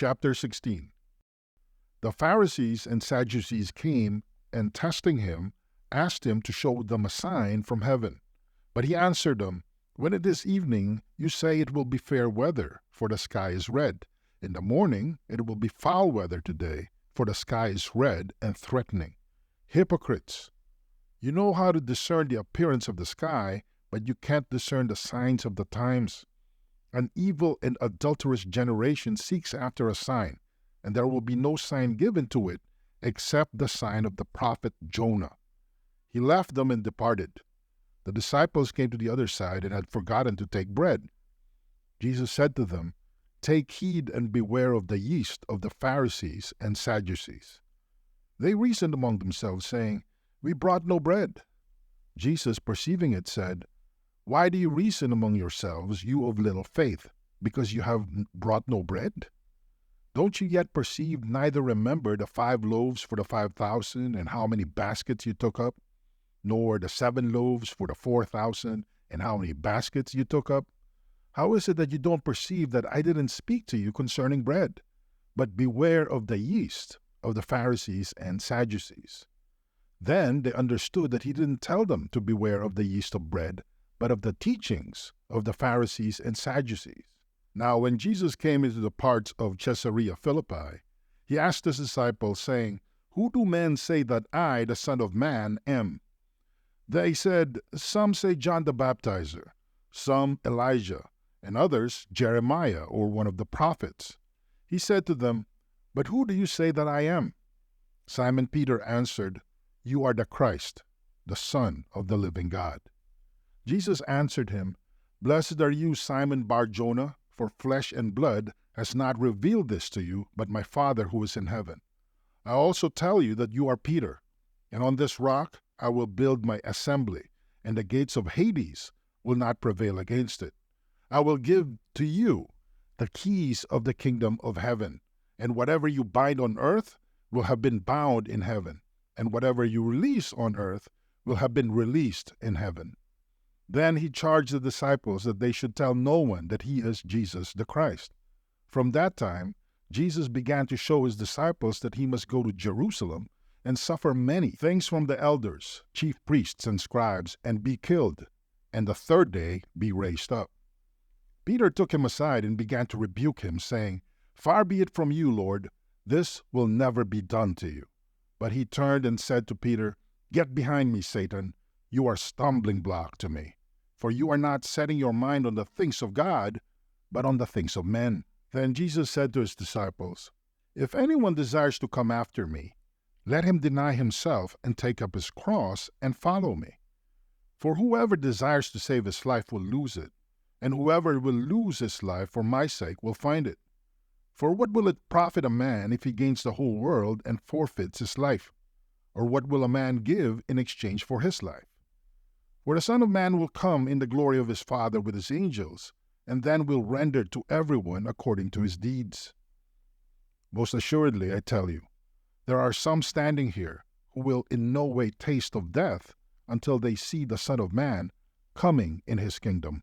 Chapter 16. The Pharisees and Sadducees came and, testing him, asked him to show them a sign from heaven. But he answered them, "When it is evening, you say it will be fair weather, for the sky is red. In the morning, it will be foul weather today, for the sky is red and threatening. Hypocrites! You know how to discern the appearance of the sky, but you can't discern the signs of the times. An evil and adulterous generation seeks after a sign, and there will be no sign given to it except the sign of the prophet Jonah." He left them and departed. The disciples came to the other side and had forgotten to take bread. Jesus said to them, "Take heed and beware of the yeast of the Pharisees and Sadducees." They reasoned among themselves, saying, "We brought no bread." Jesus, perceiving it, said, "Why do you reason among yourselves, you of little faith, because you have brought no bread? Don't you yet perceive, neither remember the 5 loaves for the 5,000 and how many baskets you took up, nor the 7 loaves for the 4,000 and how many baskets you took up? How is it that you don't perceive that I didn't speak to you concerning bread? But beware of the yeast of the Pharisees and Sadducees." Then they understood that he didn't tell them to beware of the yeast of bread, but of the teachings of the Pharisees and Sadducees. Now when Jesus came into the parts of Caesarea Philippi, he asked his disciples, saying, "Who do men say that I, the Son of Man, am?" They said, "Some say John the Baptizer, some Elijah, and others Jeremiah or one of the prophets." He said to them, "But who do you say that I am?" Simon Peter answered, "You are the Christ, the Son of the living God." Jesus answered him, "Blessed are you, Simon Bar-Jonah, for flesh and blood has not revealed this to you, but my Father who is in heaven. I also tell you that you are Peter, and on this rock I will build my assembly, and the gates of Hades will not prevail against it. I will give to you the keys of the kingdom of heaven, and whatever you bind on earth will have been bound in heaven, and whatever you release on earth will have been released in heaven." Then he charged the disciples that they should tell no one that he is Jesus the Christ. From that time, Jesus began to show his disciples that he must go to Jerusalem and suffer many things from the elders, chief priests, and scribes, and be killed, and the 3rd day be raised up. Peter took him aside and began to rebuke him, saying, "Far be it from you, Lord, this will never be done to you." But he turned and said to Peter, "Get behind me, Satan. You are a stumbling block to me, for you are not setting your mind on the things of God, but on the things of men." Then Jesus said to his disciples, "If anyone desires to come after me, let him deny himself and take up his cross and follow me. For whoever desires to save his life will lose it, and whoever will lose his life for my sake will find it. For what will it profit a man if he gains the whole world and forfeits his life? Or what will a man give in exchange for his life? For the Son of Man will come in the glory of his Father with his angels, and then will render to everyone according to his deeds. Most assuredly, I tell you, there are some standing here who will in no way taste of death until they see the Son of Man coming in his kingdom."